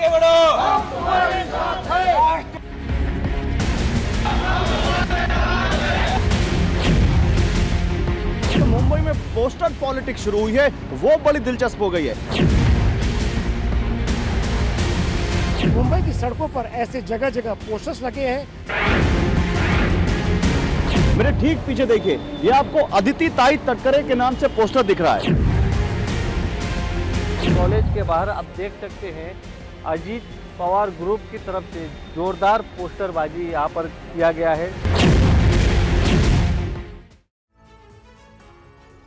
आगे बढ़ो। मुंबई में पोस्टर पॉलिटिक्स शुरू हुई है, वो बड़ी दिलचस्प हो गई है। मुंबई की सड़कों पर ऐसे जगह जगह पोस्टर्स लगे हैं। मेरे ठीक पीछे देखिए, ये आपको अदिति ताई तटकरे के नाम से पोस्टर दिख रहा है। कॉलेज के बाहर आप देख सकते हैं अजीत पवार ग्रुप की तरफ से जोरदार पोस्टरबाजी यहाँ पर किया गया है।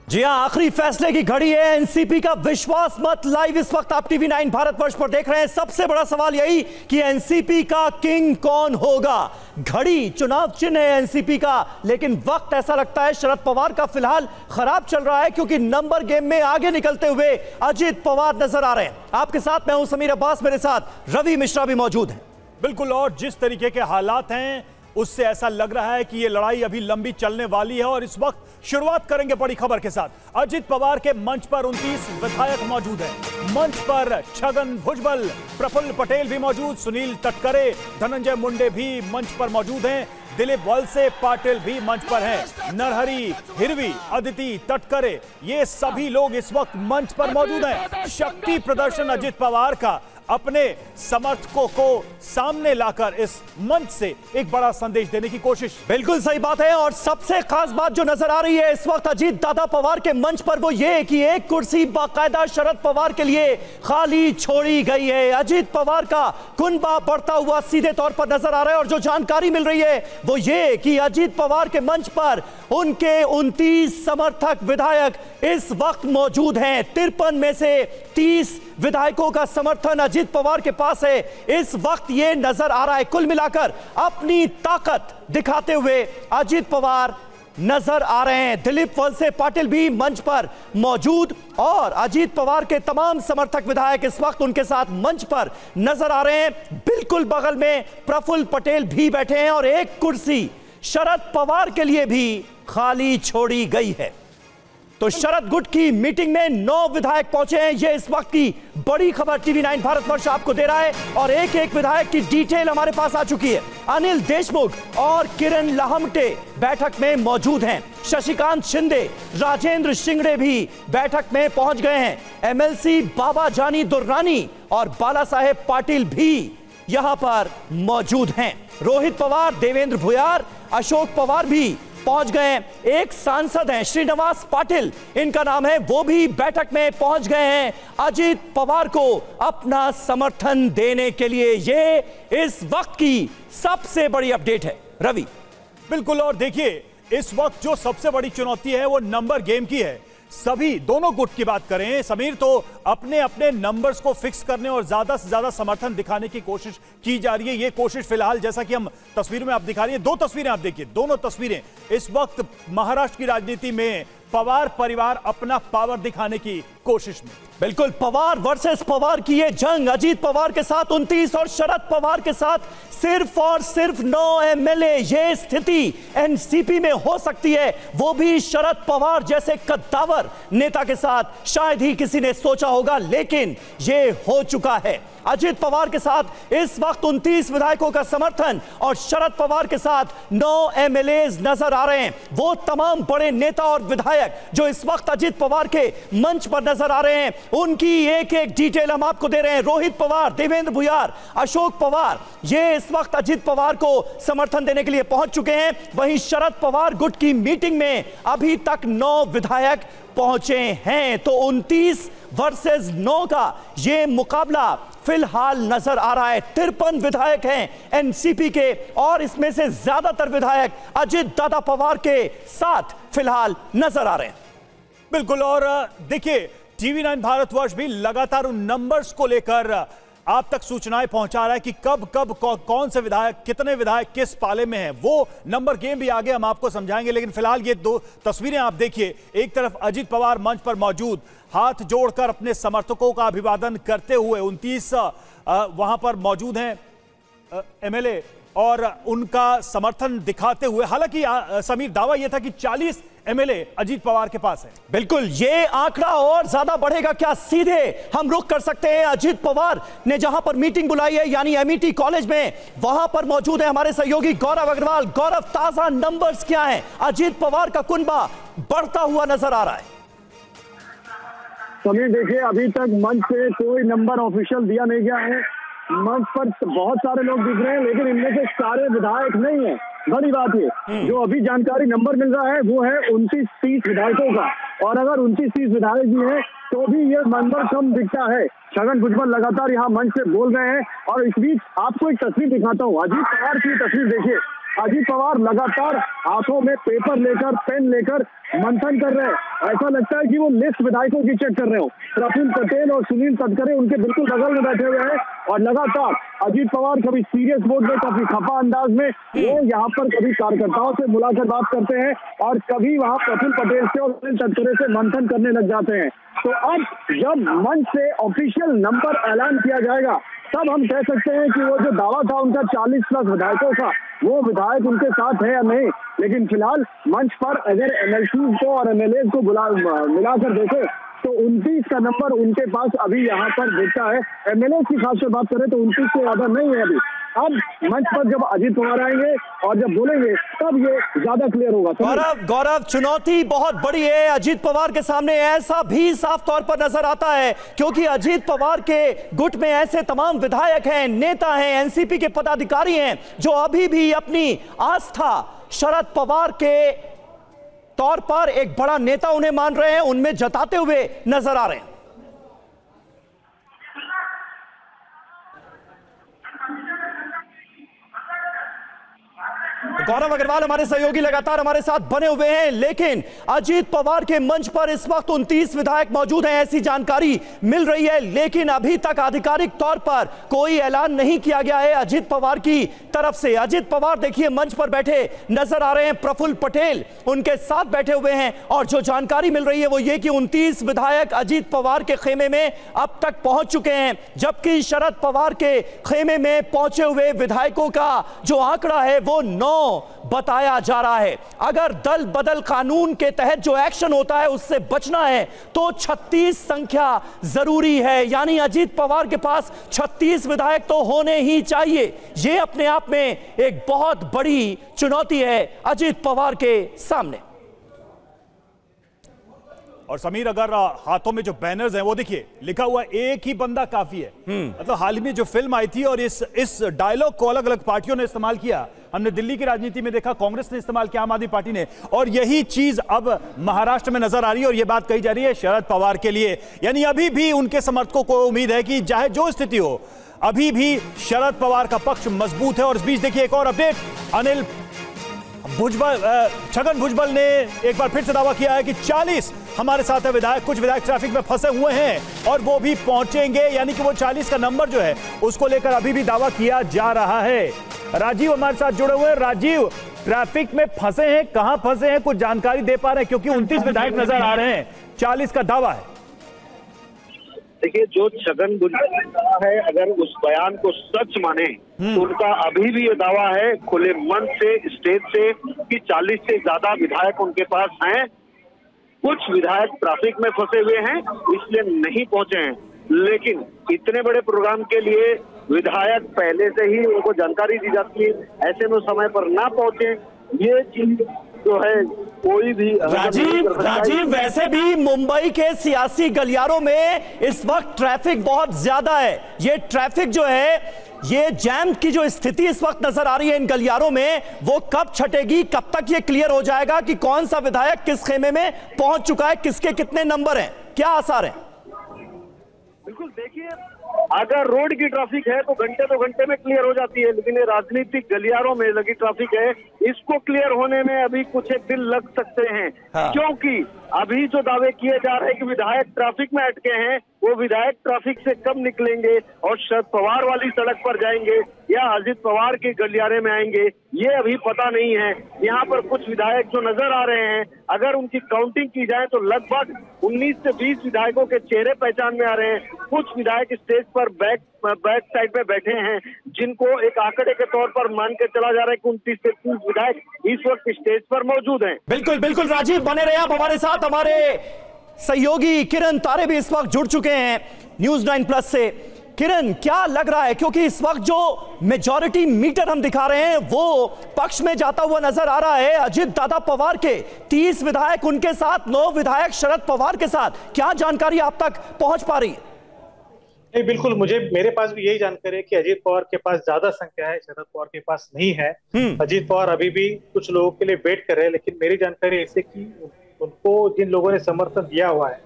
जी हां, आखिरी फैसले की घड़ी है। एनसीपी का विश्वास मत लाइव इस वक्त आप टीवी 9 भारतवर्ष पर देख रहे हैं। सबसे बड़ा सवाल यही कि एनसीपी का किंग कौन होगा। घड़ी चुनाव चिन्ह है एनसीपी का, लेकिन वक्त ऐसा लगता है शरद पवार का फिलहाल खराब चल रहा है, क्योंकि नंबर गेम में आगे निकलते हुए अजीत पवार नजर आ रहे हैं। आपके साथ मैं हूं समीर अब्बास, मेरे साथ रवि मिश्रा भी मौजूद हैं। बिल्कुल, और जिस तरीके के हालात हैं उससे ऐसा लग रहा है कि यह लड़ाई अभी लंबी चलने वाली है। और इस वक्त शुरुआत करेंगे बड़ी खबर के साथ। अजित पवार के मंच पर 29 विधायक मौजूद हैं। मंच पर छगन भुजबल, प्रफुल्ल पटेल भी मौजूद, सुनील तटकरे, धनंजय मुंडे भी मंच पर मौजूद हैं, दिलीप वलसे पाटिल भी मंच पर हैं, नरहरी हिरवी, अदिति तटकरे, ये सभी लोग इस वक्त मंच पर मौजूद हैं। शक्ति प्रदर्शन अजित पवार का अपने समर्थकों को सामने लाकर इस मंच से एक बड़ा संदेश देने की कोशिश। बिल्कुल सही बात है, और सबसे खास बात जो नजर आ रही है इस वक्त अजीत दादा पवार के मंच पर वो ये कि एक कुर्सी बाकायदा शरद पवार के लिए खाली छोड़ी गई है। अजीत पवार का कुनबा बढ़ता हुआ सीधे तौर पर नजर आ रहा है, और जो जानकारी मिल रही है वो ये कि अजीत पवार के मंच पर उनके 29 समर्थक विधायक इस वक्त मौजूद हैं। 53 में से 30 विधायकों का समर्थन अजीत पवार के पास है इस वक्त, ये नजर आ रहा है। कुल मिलाकर अपनी ताकत दिखाते हुए अजीत पवार नजर आ रहे हैं। दिलीप वलसे पाटिल भी मंच पर मौजूद, और अजीत पवार के तमाम समर्थक विधायक इस वक्त उनके साथ मंच पर नजर आ रहे हैं। बिल्कुल बगल में प्रफुल्ल पटेल भी बैठे हैं, और एक कुर्सी शरद पवार के लिए भी खाली छोड़ी गई है। तो शरद गुट की मीटिंग में 9 विधायक पहुंचे हैं। यह इस वक्त की बड़ी खबर टीवी 9 भारतवर्ष आपको दे रहा है, और एक एक विधायक की डिटेल हमारे पास आ चुकी है। अनिल देशमुख और किरण लाहमटे बैठक में मौजूद हैं। शशिकांत शिंदे, राजेंद्र शिंगड़े भी बैठक में पहुंच गए हैं। एमएलसी बाबा जानी दुर्रानी और बाला साहेब पाटिल भी यहां पर मौजूद हैं। रोहित पवार, देवेंद्र भुयार, अशोक पवार भी पहुंच गए हैं। एक सांसद हैं श्रीनिवास पाटिल, इनका नाम है, वो भी बैठक में पहुंच गए हैं अजीत पवार को अपना समर्थन देने के लिए। ये इस वक्त की सबसे बड़ी अपडेट है रवि। बिल्कुल, और देखिए इस वक्त जो सबसे बड़ी चुनौती है वो नंबर गेम की है। सभी दोनों गुट की बात करें समीर, तो अपने अपने नंबर्स को फिक्स करने और ज्यादा से ज्यादा समर्थन दिखाने की कोशिश की जा रही है। ये कोशिश फिलहाल जैसा कि हम तस्वीर में आप दिखा रही है, 2 तस्वीरें आप देखिए, दोनों तस्वीरें इस वक्त महाराष्ट्र की राजनीति में पवार परिवार अपना पावर दिखाने की कोशिश में। बिल्कुल, पवार वर्सेस पवार की ये जंग, अजीत पवार के साथ 29 और शरद पवार के साथ सिर्फ और सिर्फ 9 एमएलए। ये स्थिति एनसीपी में हो सकती है, वो भी शरद पवार जैसे कद्दावर नेता के साथ। शायद ही किसी ने सोचा होगा, लेकिन ये हो चुका है। अजीत पवार के साथ इस वक्त 29 विधायकों का समर्थन, और शरद पवार के साथ 9 एमएलए नजर आ रहे हैं। वो तमाम बड़े नेता और विधायक जो इस वक्त अजीत पवार के मंच पर नजर आ रहे हैं, उनकी एक एक डिटेल हम आपको दे रहे हैं। रोहित पवार, देवेंद्र भुयार, अशोक पवार, ये इस वक्त अजीत पवार को समर्थन देने के लिए पहुंच चुके हैं। वहीं शरद पवार गुट की मीटिंग में अभी तक 9 विधायक पहुंचे हैं। तो 29 वर्सेस 9 का ये मुकाबला फिलहाल नजर आ रहा है। 53 विधायक हैं एनसीपी के, और इसमें से ज्यादातर विधायक अजीत दादा पवार के साथ फिलहाल नजर आ रहे हैं। बिल्कुल, और देखिए टीवी 9 भारतवर्ष भी लगातार उन नंबर्स को लेकर आप तक सूचनाएं पहुंचा रहा है कि कब कौन से विधायक, कितने विधायक किस पाले में हैं। वो नंबर गेम भी आगे हम आपको समझाएंगे, लेकिन फिलहाल ये 2 तस्वीरें आप देखिए। एक तरफ अजीत पवार मंच पर मौजूद, हाथ जोड़कर अपने समर्थकों का अभिवादन करते हुए 29 वहां पर मौजूद हैं एमएलए, और उनका समर्थन दिखाते हुए। हालांकि समीर, दावा यह था कि 40 एमएलए अजीत पवार के पास है। बिल्कुल, ये आंकड़ा और ज्यादा बढ़ेगा क्या? सीधे हम रुख कर सकते हैं अजीत पवार ने जहां पर मीटिंग बुलाई है, यानी एमईटी कॉलेज में, वहां पर मौजूद है हमारे सहयोगी गौरव अग्रवाल। गौरव, ताजा नंबर्स क्या हैं? अजीत पवार का कुनबा बढ़ता हुआ नजर आ रहा है। समीर, देखिए, अभी तक मंच से कोई नंबर ऑफिशियल दिया नहीं गया है। मंच पर बहुत सारे लोग दिख रहे हैं, लेकिन इनमें से सारे विधायक नहीं है। बड़ी बात ये जो अभी जानकारी नंबर मिल रहा है वो है 29-30 विधायकों का, और अगर 29-30 विधायक भी हैं तो भी ये नंबर कम दिखता है। छगन भुजबल लगातार यहाँ मंच से बोल रहे हैं, और इस बीच आपको एक तस्वीर दिखाता हूँ। अजीत पवार की तस्वीर देखिए। अजीत पवार लगातार हाथों में पेपर लेकर, पेन लेकर मंथन कर रहे हैं। ऐसा लगता है कि वो लिस्ट विधायकों की चेक कर रहे हो। प्रफुल्ल पटेल और सुनील तटकरे उनके बिल्कुल बगल में बैठे हुए हैं, और लगातार अजीत पवार कभी सीरियस मोड में, कभी खफा अंदाज में वो यहाँ पर कभी कार्यकर्ताओं से बुलाकर बात करते हैं, और कभी वहाँ प्रफुल्ल पटेल से और सुनील तटकरे से मंथन करने लग जाते हैं। तो अब जब मंच से ऑफिशियल नंबर ऐलान किया जाएगा, तब हम कह सकते हैं कि वो जो दावा था उनका 40+ विधायकों का, वो विधायक उनके साथ है या नहीं। लेकिन फिलहाल मंच पर अगर एमएलसी को और एमएलए को मिलाकर देखें तो 29 का नंबर उनके पास अभी यहाँ पर दिखता है। एमएलए की खासकर बात करें तो 29 से ज्यादा नहीं है अभी। अब मंच पर जब अजीत पवार आएंगे और जब बोलेंगे तब ये ज्यादा क्लियर होगा। गौरव, चुनौती बहुत बड़ी है अजीत पवार के सामने, ऐसा भी साफ तौर पर नजर आता है, क्योंकि अजीत पवार के गुट में ऐसे तमाम विधायक हैं, नेता हैं, एनसीपी के पदाधिकारी हैं जो अभी भी अपनी आस्था शरद पवार के तौर पर एक बड़ा नेता उन्हें मान रहे हैं, उनमें जताते हुए नजर आ रहे हैं। गौरव अग्रवाल हमारे सहयोगी लगातार हमारे साथ बने हुए हैं, लेकिन अजीत पवार के मंच पर इस वक्त 29 विधायक मौजूद हैं, ऐसी जानकारी मिल रही है, लेकिन अभी तक आधिकारिक तौर पर कोई ऐलान नहीं किया गया है अजीत पवार की तरफ से। अजीत पवार देखिए मंच पर बैठे नजर आ रहे हैं, प्रफुल्ल पटेल उनके साथ बैठे हुए हैं, और जो जानकारी मिल रही है वो ये कि 29 विधायक अजीत पवार के खेमे में अब तक पहुंच चुके हैं, जबकि शरद पवार के खेमे में पहुंचे हुए विधायकों का जो आंकड़ा है वो 9 बताया जा रहा है। अगर दल बदल कानून के तहत जो एक्शन होता है उससे बचना है तो 36 संख्या जरूरी है, यानी अजीत पवार के पास 36 विधायक तो होने ही चाहिए। यह अपने आप में एक बहुत बड़ी चुनौती है अजीत पवार के सामने। और समीर, अगर हाथों में जो बैनर्स हैं वो देखिए, लिखा हुआ एक ही बंदा काफी है। मतलब हाल ही में जो फिल्म आई थी और इस डायलॉग को अलग अलग पार्टियों ने इस्तेमाल किया। हमने दिल्ली की राजनीति में देखा, कांग्रेस ने इस्तेमाल किया, आम आदमी पार्टी ने, और यही चीज अब महाराष्ट्र में नजर आ रही है। और यह बात कही जा रही है शरद पवार के लिए, यानी अभी भी उनके समर्थकों को उम्मीद है कि चाहे जो स्थिति हो, अभी भी शरद पवार का पक्ष मजबूत है। और इस बीच देखिए एक और अपडेट, छगन भुजबल ने एक बार फिर से दावा किया है कि 40 हमारे साथ है विधायक, कुछ विधायक ट्रैफिक में फंसे हुए हैं और वो भी पहुंचेंगे, यानी कि वो 40 का नंबर जो है उसको लेकर अभी भी दावा किया जा रहा है। राजीव हमारे साथ जुड़े हुए हैं। राजीव, ट्रैफिक में फंसे हैं, कहां फंसे हैं, कुछ जानकारी दे पा रहे हैं? क्योंकि 29 विधायक नजर आ रहे हैं, 40 का दावा है। देखिए, जो छगन भुजबल ने कहा है, अगर उस बयान को सच माने तो उनका अभी भी ये दावा है खुले मन से, स्टेज से, कि 40 से ज्यादा विधायक उनके पास हैं। कुछ विधायक ट्रैफिक में फंसे हुए हैं इसलिए नहीं पहुंचे हैं, लेकिन इतने बड़े प्रोग्राम के लिए विधायक पहले से ही उनको जानकारी दी जाती है, ऐसे में समय पर ना पहुंचे, ये चीज जो है कोई भी। राजीव, वैसे भी मुंबई के सियासी गलियारों में इस वक्त ट्रैफिक बहुत ज्यादा है। ये ट्रैफिक जो है, ये जैम की जो स्थिति इस वक्त नजर आ रही है इन गलियारों में, वो कब छटेगी, कब तक ये क्लियर हो जाएगा कि कौन सा विधायक किस खेमे में पहुंच चुका है, किसके कितने नंबर हैं, क्या आसार है? बिल्कुल, देखिए, अगर रोड की ट्रैफिक है तो घंटे 2 घंटे में क्लियर हो जाती है, लेकिन ये राजनीतिक गलियारों में लगी ट्रैफिक है, इसको क्लियर होने में अभी कुछ एक दिन लग सकते हैं। हाँ। क्योंकि अभी जो दावे किए जा रहे हैं कि विधायक ट्रैफिक में अटके हैं, वो विधायक ट्रैफिक से कब निकलेंगे और शरद पवार वाली सड़क पर जाएंगे या अजित पवार के गलियारे में आएंगे, ये अभी पता नहीं है। यहाँ पर कुछ विधायक जो नजर आ रहे हैं, अगर उनकी काउंटिंग की जाए तो लगभग 19 से 20 विधायकों के चेहरे पहचान में आ रहे हैं। कुछ विधायक स्टेज पर बैक साइड पे बैठे हैं, जिनको एक आंकड़े के तौर पर मान के चला जा रहा है कि 29 से 30 विधायक इस वक्त स्टेज पर मौजूद हैं। बिल्कुल बिल्कुल राजीव, बने रहे आप हमारे साथ। हमारे सहयोगी किरण तारे भी इस वक्त जुड़ चुके हैं News9+ से। किरण, क्या लग रहा है, क्योंकि इस वक्त जो मेजॉरिटी मीटर हम दिखा रहे हैं वो पक्ष में जाता हुआ नजर आ रहा है। अजित दादा पवार के 30 विधायक, उनके साथ 9 विधायक शरद पवार के साथ, क्या जानकारी आप तक पहुंच पा रही है? नहीं, बिल्कुल, मेरे पास भी यही जानकारी है कि अजित पवार के पास ज्यादा संख्या है, शरद पवार के पास नहीं है। अजित पवार अभी भी कुछ लोगों के लिए वेट कर रहे हैं, लेकिन मेरी जानकारी ऐसे कि उनको जिन लोगों ने समर्थन दिया हुआ है,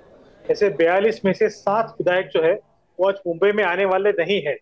ऐसे 42 में से 7 विधायक जो है वो आज मुंबई में आने वाले नहीं है।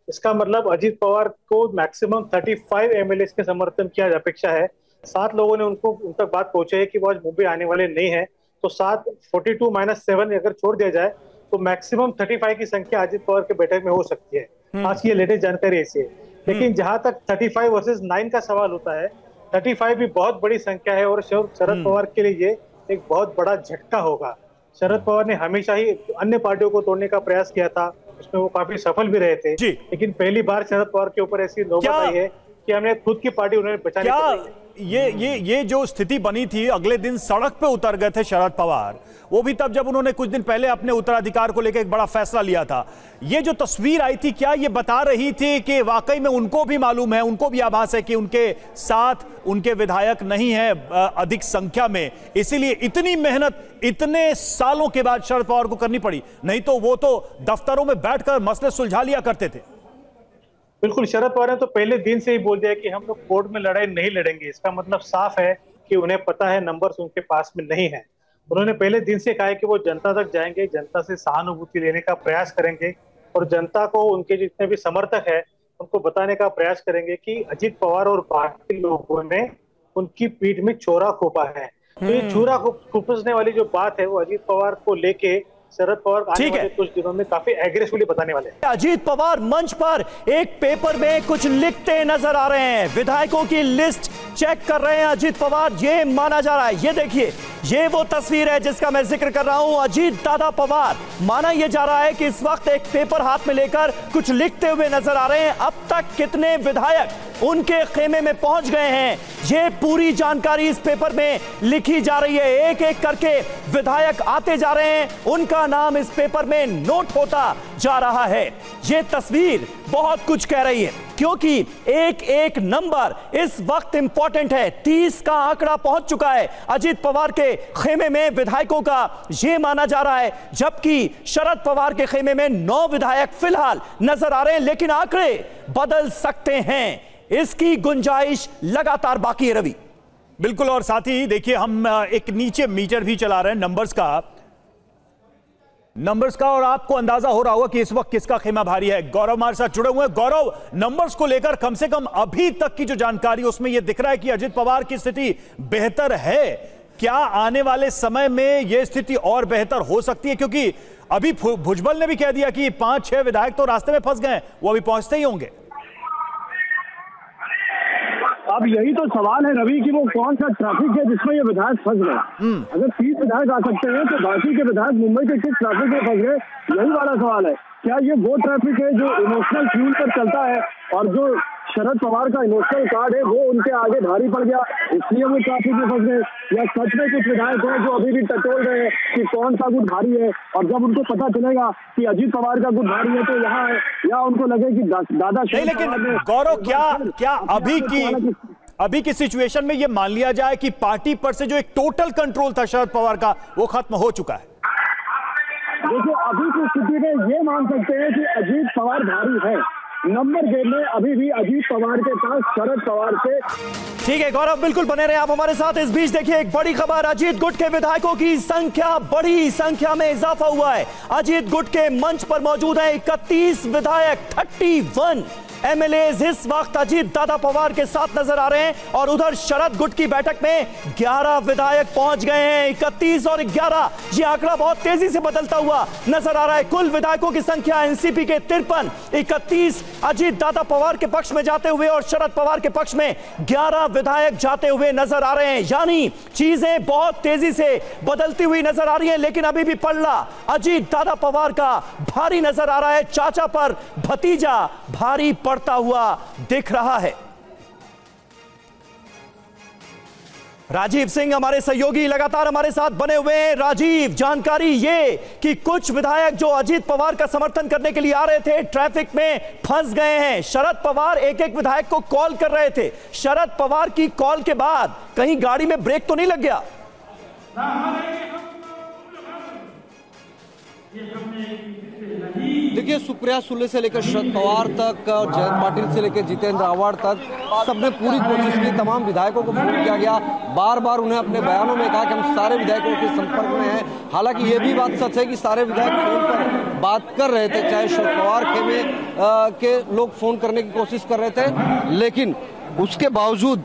इसका मतलब अजित पवार को मैक्सिमम 35 एमएलए के समर्थन की आज अपेक्षा है। 7 लोगों ने उन तक बात पहुंची है कि वो आज मुंबई आने वाले नहीं है, तो 42 - 7 अगर छोड़ दिया जाए तो मैक्सिमम 35 की संख्या अजित पवार के बैठक में हो सकती है। आज की ये लेटेस्ट जानकारी ऐसी है। लेकिन जहां तक 35 वर्सेस 9 का सवाल होता है, 35 भी बहुत बड़ी संख्या है और शरद पवार के लिए ये एक बहुत बड़ा झटका होगा। शरद पवार ने हमेशा ही अन्य पार्टियों को तोड़ने का प्रयास किया था, उसमें वो काफी सफल भी रहे थे, लेकिन पहली बार शरद पवार के ऊपर ऐसी नौबत आई है कि हमने खुद की पार्टी उन्हें बचाने की। ये जो स्थिति बनी थी, अगले दिन सड़क पे उतर गए थे शरद पवार, वो भी तब जब उन्होंने कुछ दिन पहले अपने उत्तराधिकार को लेकर एक बड़ा फैसला लिया था। ये जो तस्वीर आई थी, क्या ये बता रही थी कि वाकई में उनको भी मालूम है, उनको भी आभास है कि उनके साथ उनके विधायक नहीं है अधिक संख्या में, इसीलिए इतनी मेहनत इतने सालों के बाद शरद पवार को करनी पड़ी? नहीं तो वो तो दफ्तरों में बैठकर मसले सुलझा लिया करते थे। बिल्कुल, शरद पवार ने तो पहले दिन से ही बोल दिया कि हम लोग कोर्ट में लड़ाई नहीं लड़ेंगे। इसका मतलब साफ है कि उन्हें पता है नंबर्स उनके पास में नहीं है। उन्होंने पहले दिन से कहा है कि वो जनता तक जाएंगे, जनता से सहानुभूति लेने का प्रयास करेंगे और जनता को, उनके जितने भी समर्थक है, उनको बताने का प्रयास करेंगे कि अजित पवार और पार्टी लोगों ने उनकी पीठ में छोरा खोपा है। तो ये छोरा खोपने वाली जो बात है वो अजित पवार को लेके शरद पवार आने वाले कुछ दिनों में काफी एग्रेसिवली बताने वाले हैं। अजित पवार मंच पर एक पेपर में कुछ लिखते नजर आ रहे हैं, विधायकों की लिस्ट चेक कर रहे हैं अजित पवार, ये माना जा रहा है। ये देखिए, ये वो तस्वीर है जिसका मैं जिक्र कर रहा हूं। अजित दादा पवार, माना यह जा रहा है कि इस वक्त एक पेपर हाथ में लेकर कुछ लिखते हुए नजर आ रहे हैं। अब तक कितने विधायक उनके खेमे में पहुंच गए हैं, ये पूरी जानकारी इस पेपर में लिखी जा रही है। एक एक करके विधायक आते जा रहे हैं, उनका नाम इस पेपर में नोट होता जा रहा है। ये तस्वीर बहुत कुछ कह रही है, क्योंकि एक एक नंबर इस वक्त इंपॉर्टेंट है। 30 का आंकड़ा पहुंच चुका है अजित पवार के खेमे में विधायकों का, यह माना जा रहा है, जबकि शरद पवार के खेमे में 9 विधायक फिलहाल नजर आ रहे हैं। लेकिन आंकड़े बदल सकते हैं, इसकी गुंजाइश लगातार बाकी है। रवि, बिल्कुल, और साथ ही देखिए हम एक नीचे मीटर भी चला रहे हैं नंबर्स का, और आपको अंदाजा हो रहा होगा कि इस वक्त किसका खेमा भारी है। गौरव हमारे साथ जुड़े हुए हैं। गौरव, नंबर्स को लेकर कम से कम अभी तक की जो जानकारी, उसमें यह दिख रहा है कि अजित पवार की स्थिति बेहतर है। क्या आने वाले समय में यह स्थिति और बेहतर हो सकती है? क्योंकि अभी भुजबल ने भी कह दिया कि 5-6 विधायक तो रास्ते में फंस गए, वो अभी पहुंचते ही होंगे। अब यही तो सवाल है रवि कि वो कौन सा ट्रैफिक है जिसमें ये विधायक फंस गए। अगर 30 विधायक आ सकते हैं तो बाकी के विधायक मुंबई के किस ट्रैफिक में फंस गए, यही वाला सवाल है। क्या ये वो ट्रैफिक है जो इमोशनल फ्यूल पर चलता है और जो शरद पवार का इमोशनल कार्ड है वो उनके आगे भारी पड़ गया, इसलिए वो ट्रैफिक में फंस गए? या सच में कुछ विधायक हैं जो अभी भी टटोल रहे हैं कि कौन सा गुट भारी है, और जब उनको पता चलेगा कि अजित पवार का गुट भारी है तो यहाँ है, या उनको लगे कि दादा नहीं। लेकिन गौरव, क्या अभी की सिचुएशन में ये मान लिया जाए कि पार्टी पर से जो एक टोटल कंट्रोल था शरद पवार का, वो खत्म हो चुका है? देखिए, अभी की स्थिति में ये मान सकते हैं कि अजित पवार भारी है। नंबर गेम में अभी भी अजित पवार के पास शरद पवार से। ठीक है गौरव, बिल्कुल बने रहे आप हमारे साथ। इस बीच देखिए एक बड़ी खबर, अजित गुट के विधायकों की संख्या, बड़ी संख्या में इजाफा हुआ है। अजित गुट के मंच पर मौजूद है 31 विधायक, 31 एमएलएज इस वक्त अजीत दादा पवार के साथ नजर आ रहे हैं और उधर शरद गुट की बैठक में 11 विधायक पहुंच गए हैं। 31 और 11, ये आंकड़ा बहुत तेजी से बदलता हुआ नजर आ रहा है। कुल विधायकों की संख्या एनसीपी के 53, 31 अजीत दादा पवार के पक्ष में जाते हुए और शरद पवार के पक्ष में 11 विधायक जाते हुए नजर आ रहे हैं। यानी चीजें बहुत तेजी से बदलती हुई नजर आ रही है, लेकिन अभी भी पल्ला अजीत दादा पवार का भारी नजर आ रहा है। चाचा पर भतीजा भारी पड़ता हुआ दिख रहा है। राजीव सिंह हमारे सहयोगी लगातार हमारे साथ बने हुए हैं। राजीव, जानकारी ये कि कुछ विधायक जो अजीत पवार का समर्थन करने के लिए आ रहे थे ट्रैफिक में फंस गए हैं। शरद पवार एक एक विधायक को कॉल कर रहे थे। शरद पवार की कॉल के बाद कहीं गाड़ी में ब्रेक तो नहीं लग गया? देखिए, सुप्रिया सुले से लेकर शरद पवार तक और जयंत पाटिल से लेकर जितेंद्र आव्हाड तक सबने पूरी कोशिश की। तमाम विधायकों को फोन किया गया। बार बार उन्हें अपने बयानों में कहा कि हम सारे विधायकों के संपर्क में हैं। हालांकि ये भी बात सच है कि सारे विधायक फोन पर बात कर रहे थे, चाहे शरद पवार खेमे के लोग फोन करने की कोशिश कर रहे थे, लेकिन उसके बावजूद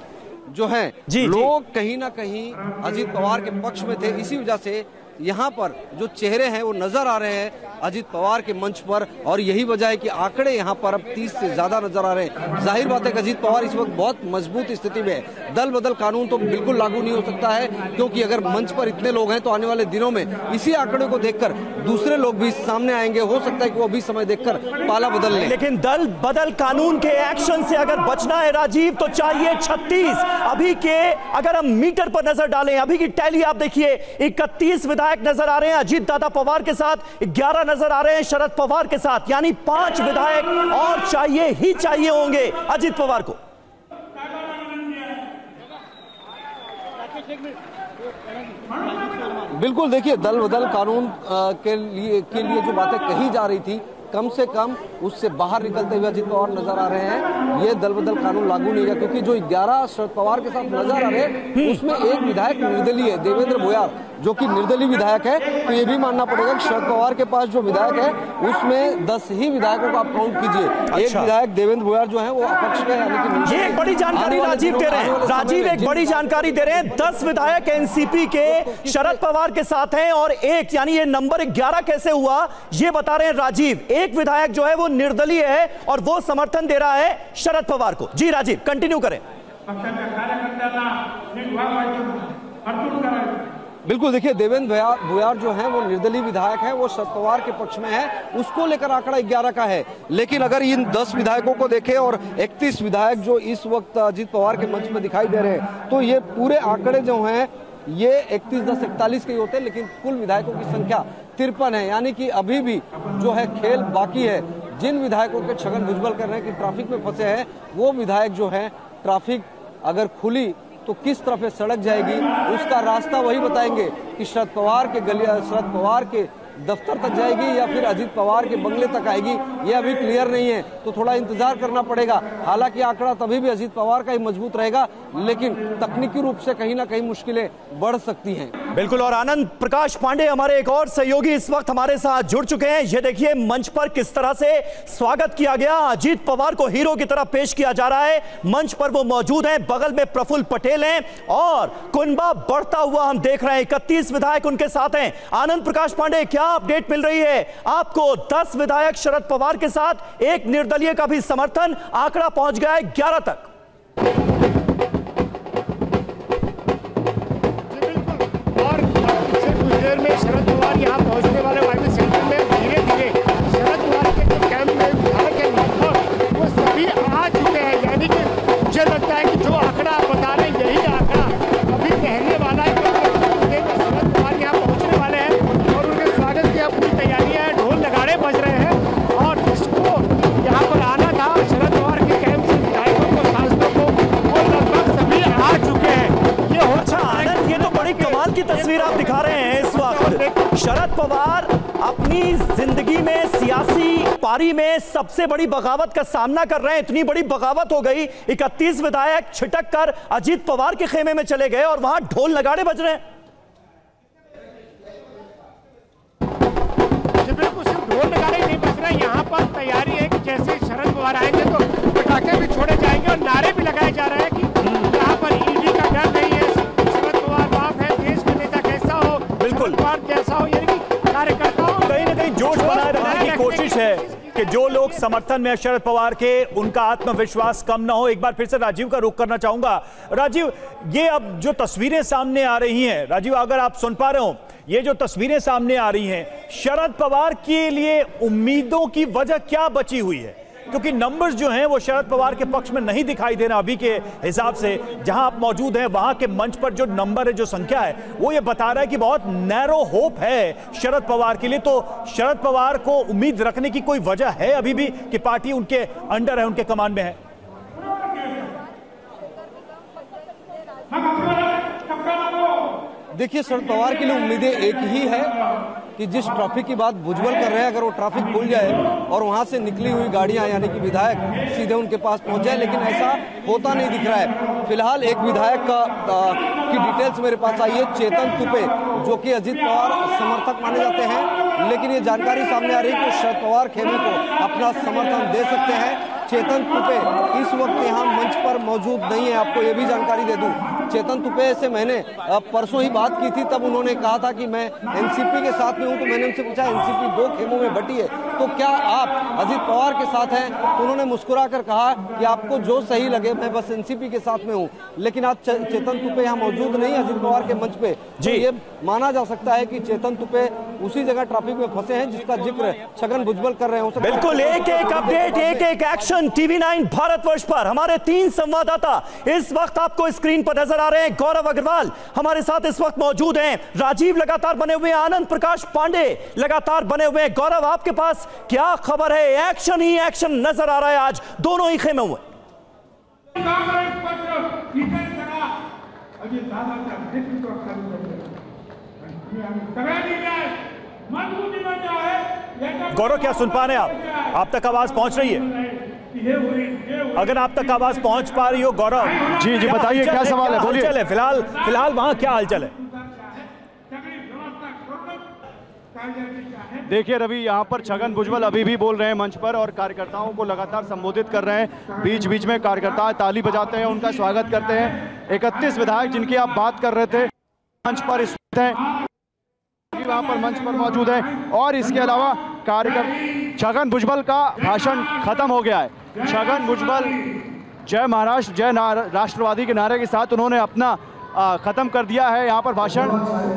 जो है लोग कहीं ना कहीं अजीत पवार के पक्ष में थे। इसी वजह से यहाँ पर जो चेहरे हैं वो नजर आ रहे हैं अजीत पवार के मंच पर, और यही वजह है कि आंकड़े यहाँ पर अब 30 से ज्यादा नजर आ रहे हैं। जाहिर बात है कि अजीत पवार इस वक्त बहुत मजबूत स्थिति में है। दल बदल कानून तो बिल्कुल लागू नहीं हो सकता है, क्योंकि अगर मंच पर इतने लोग हैं तो आने वाले दिनों में इसी आंकड़े को देखकर दूसरे लोग भी सामने आएंगे। हो सकता है कि वो भी समय देखकर पाला बदल लें। लेकिन दल बदल कानून के एक्शन से अगर बचना है राजीव, तो चाहिए 36। अभी के अगर हम मीटर पर नजर डालें, अभी की टैली आप देखिए, 31 विधायक नजर आ रहे हैं अजीत दादा पवार के साथ, 11 नजर आ रहे हैं शरद पवार के साथ। यानी 5 विधायक और चाहिए ही चाहिए होंगे अजीत पवार को। बिल्कुल, देखिए, दल बदल कानून के लिए जो बातें कही जा रही थी, कम से कम उससे बाहर निकलते हुए अजीत पवार नजर आ रहे हैं। ये दल बदल कानून लागू नहीं है, क्योंकि जो 11 शरद पवार के साथ नजर आ रहे हैं उसमें एक विधायक निर्दलीय है, देवेंद्र भोयार, जो कि निर्दलीय विधायक है। तो ये भी मानना पड़ेगा कि शरद पवार के पास जो विधायक है उसमें 10 ही विधायकों का आप काउंट कीजिए। एक विधायक देवेंद्र भोयार जो है वो अपक्ष में, यानी कि ये एक बड़ी जानकारी राजीव दे रहे हैं। राजीव एक बड़ी जानकारी दे रहे हैं। 10 विधायक एनसीपी के शरद पवार के साथ हैं और एक, यानी ये नंबर 11 कैसे हुआ ये बता रहे हैं राजीव। एक विधायक जो है वो निर्दलीय है और वो समर्थन दे रहा है शरद पवार को। जी राजीव, कंटिन्यू करें। बिल्कुल, देखिए, देवेंद्र भोयार जो है वो निर्दलीय विधायक है, वो शरद पवार के पक्ष में है। उसको लेकर आंकड़ा 11 का है। लेकिन अगर इन 10 विधायकों को देखें और 31 विधायक जो इस वक्त अजीत पवार के मंच में दिखाई दे रहे हैं, तो ये पूरे आंकड़े जो हैं ये 31-10-41 के ही होते हैं। लेकिन कुल विधायकों की संख्या 53 है, यानी कि अभी भी जो है खेल बाकी है। जिन विधायकों के छगन भुजबल कर रहे हैं कि ट्रैफिक में फंसे हैं, वो विधायक जो है ट्रैफिक अगर खुली तो किस तरफ सड़क जाएगी उसका रास्ता वही बताएंगे कि शरद पवार के दफ्तर तक जाएगी या फिर अजीत पवार के बंगले तक आएगी, ये अभी क्लियर नहीं है। तो थोड़ा इंतजार करना पड़ेगा। हालांकि आंकड़ा तभी भी अजीत पवार का ही मजबूत रहेगा, लेकिन तकनीकी रूप से कहीं ना कहीं मुश्किलें बढ़ सकती हैं। बिल्कुल, और आनंद प्रकाश पांडे हमारे एक और सहयोगी इस वक्त हमारे साथ जुड़ चुके हैं। ये देखिए मंच पर किस तरह से स्वागत किया गया। अजीत पवार को हीरो की तरह पेश किया जा रहा है। मंच पर वो मौजूद हैं, बगल में प्रफुल्ल पटेल हैं और कुनबा बढ़ता हुआ हम देख रहे हैं। 31 विधायक उनके साथ हैं। आनंद प्रकाश पांडे, क्या अपडेट मिल रही है आपको? 10 विधायक शरद पवार के साथ, एक निर्दलीय का भी समर्थन, आंकड़ा पहुंच गया है 11 तक। और कुछ देर में शरद पवार यहाँ पहुंचने वाले वाइब्रेंट सेंटर में धीरे धीरे शरद पवार के जो कैंप में विधायक है लगभग वो सभी आ चुके हैं। यानी कि मुझे लगता है कि जो आंकड़ा आप बता रहे हैं यही आंकड़ा अभी कहने वाला है। शरद पवार यहाँ पहुंचने वाले हैं और उनके स्वागत की पूरी तैयारियां हैं, ढोल नगाड़े बज रहे हैं। और जिसको यहाँ पर आना था शरद पवार के कैंप से विधायकों को, सांसदों को, वो लगभग सभी आ चुके हैं। ये हो आनंद, ये तो बड़ी कमाल की तस्वीर आप दिखा रहे हैं इस वक्त। शरद पवार अपनी जिंदगी में सियासी पारी में सबसे बड़ी बगावत का सामना कर रहे हैं। इतनी बड़ी बगावत हो गई, 31 विधायक छिटक कर अजीत पवार के खेमे में चले गए और वहां ढोल नगाड़े बज रहे हैं। बिल्कुल, सिर्फ ढोल नगाड़े नहीं बज रहे, यहाँ पर तैयारी है कि जैसे शरद पवार आएंगे तो कि जो लोग समर्थन में शरद पवार के उनका आत्मविश्वास कम ना हो। एक बार फिर से राजीव का रुख करना चाहूंगा। राजीव, ये अब जो तस्वीरें सामने आ रही हैं, राजीव अगर आप सुन पा रहे हो, ये जो तस्वीरें सामने आ रही हैं, शरद पवार के लिए उम्मीदों की वजह क्या बची हुई है? क्योंकि नंबर्स जो हैं वो शरद पवार के पक्ष में नहीं दिखाई दे रहा अभी के हिसाब से। जहां आप मौजूद हैं वहां के मंच पर जो नंबर है, जो संख्या है, वो ये बता रहा है कि बहुत नैरो होप है शरद पवार के लिए। तो शरद पवार को उम्मीद रखने की कोई वजह है अभी भी कि पार्टी उनके अंडर है, उनके कमान में है? देखिए, शरद पवार के लिए उम्मीदें एक ही है कि जिस ट्रैफिक की बात भुजबल कर रहे हैं, अगर वो ट्रैफिक खुल जाए और वहां से निकली हुई गाड़ियां यानी कि विधायक सीधे उनके पास पहुंच जाए, लेकिन ऐसा होता नहीं दिख रहा है। फिलहाल एक विधायक की डिटेल्स मेरे पास आई है, चेतन तुपे, जो कि अजीत पवार समर्थक माने जाते हैं, लेकिन ये जानकारी सामने आ रही है कि शरद पवार खेमे को अपना समर्थन दे सकते हैं। चेतन तुपे इस वक्त यहाँ मंच पर मौजूद नहीं है। आपको ये भी जानकारी दे दूं, चेतन तुपे से मैंने परसों ही बात की थी, तब उन्होंने कहा था कि मैं एनसीपी के साथ में हूं। तो मैंने उनसे पूछा, एनसीपी 2 खेमों में बटी है, तो क्या आप अजीत पवार के साथ हैं? तो उन्होंने मुस्कुराकर कहा कि आपको जो सही लगे, मैं बस एनसीपी के साथ में हूं। लेकिन आज चेतन तुपे यहाँ मौजूद नहीं अजीत पवार के मंच पे, तो ये माना जा सकता है कि चेतन तुपे उसी जगह ट्रैफिक में फंसे हैं जिसका जिक्र छगन भुजबल कर रहे हैं। बिल्कुल, एक एक अपडेट, एक एक एक्शन TV9 भारतवर्ष पर हमारे 3 संवाददाता इस वक्त आपको स्क्रीन पर नजर आ रहे हैं। गौरव अग्रवाल हमारे साथ इस वक्त मौजूद हैं, राजीव लगातार बने हुए हैं, आनंद प्रकाश पांडे लगातार बने हुए हैं। गौरव, आपके पास क्या खबर है? एक्शन ही एक्शन नजर आ रहा है आज दोनों ही खेमे हुए। गौरव, क्या सुन पा रहे हैं आप तक आवाज पहुंच रही है? अगर आप तक आवाज पहुंच पा रही हो गौरव। जी बताइए, क्या सवाल है, बोलिए। फिलहाल वहां क्या हालचाल है? देखिए रवि, यहाँ पर छगन भुजबल अभी भी बोल रहे हैं मंच पर और कार्यकर्ताओं को लगातार संबोधित कर रहे हैं। बीच बीच में कार्यकर्ता ताली बजाते हैं, उनका स्वागत करते हैं। 31 विधायक जिनकी आप बात कर रहे थे मंच पर इस वक्त हैं, वहाँ पर मंच पर मौजूद है। और इसके अलावा कार्यकर्ता, छगन भुजबल का भाषण खत्म हो गया है। छगन भुजबल जय महाराष्ट्र, जय राष्ट्रवादी के नारे के साथ उन्होंने अपना खत्म कर दिया है यहाँ पर भाषण।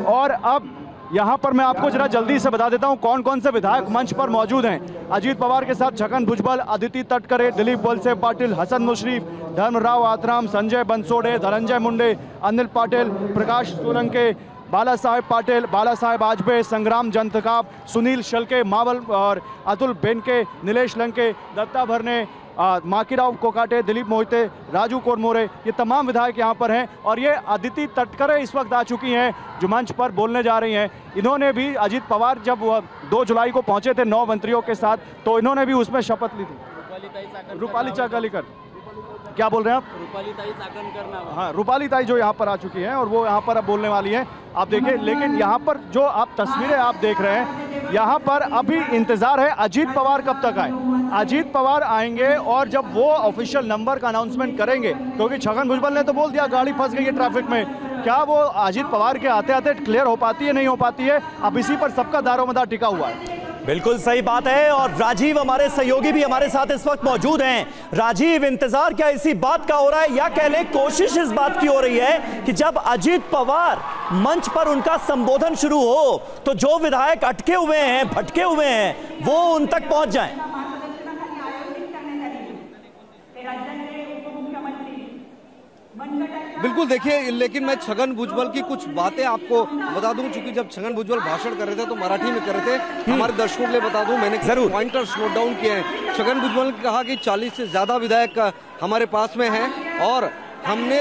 और अब यहाँ पर मैं आपको जरा जल्दी से बता देता हूँ कौन कौन से विधायक मंच पर मौजूद हैं। अजीत पवार के साथ छगन भुजबल, अदिति तटकरे, दिलीप वलसे पाटिल, हसन मुश्रीफ, धर्मराव आतराम, संजय बंसोड़े, धनंजय मुंडे, अनिल पाटिल, प्रकाश सोलंके, बाला साहेब पाटिल, बाला साहेब आजबे, संग्राम जंतकाप, सुनील शलके, मावल और अतुल बेनके, नीलेश लंके, दत्ता भरने, माकीराव कोकाटे, दिलीप मोहिते, राजू कोरमोरे, ये तमाम विधायक यहाँ पर हैं। और ये अदिति तटकरे इस वक्त आ चुकी हैं जो मंच पर बोलने जा रही हैं। इन्होंने भी अजीत पवार जब 2 जुलाई को पहुंचे थे 9 मंत्रियों के साथ, तो इन्होंने भी उसमें शपथ ली थी। रूपाली चाकलीकर, क्या बोल रहे हैं आप? रूपाली ताई साकनकर नाम। हाँ, रूपाली ताई जो यहाँ पर आ चुकी हैं और वो यहाँ पर अब बोलने वाली हैं, आप देखिए। लेकिन यहाँ पर जो आप तस्वीरें आप देख रहे हैं, यहाँ पर अभी इंतजार है अजीत पवार कब तक आए। अजीत पवार आएंगे और जब वो ऑफिशियल नंबर का अनाउंसमेंट करेंगे, क्योंकि छगन भुजबल ने तो बोल दिया गाड़ी फंस गई है ट्रैफिक में, क्या वो अजीत पवार के आते आते क्लियर हो पाती है, नहीं हो पाती है, अब इसी पर सबका दारोमदार टिका हुआ है। बिल्कुल सही बात है। और राजीव हमारे सहयोगी भी हमारे साथ इस वक्त मौजूद हैं। राजीव, इंतजार क्या इसी बात का हो रहा है, या कह ले कोशिश इस बात की हो रही है कि जब अजीत पवार मंच पर उनका संबोधन शुरू हो तो जो विधायक अटके हुए हैं, भटके हुए हैं, वो उन तक पहुंच जाएं? बिल्कुल, देखिए, लेकिन मैं छगन भुजबल की कुछ बातें आपको बता दूं, क्योंकि जब छगन भुजबल भाषण कर रहे थे तो मराठी में कर रहे थे। हमारे दर्शकों के लिए बता दूं, मैंने पॉइंटर्स नोट डाउन किए हैं। छगन भुजबल ने कहा कि 40 से ज्यादा विधायक हमारे पास में हैं और हमने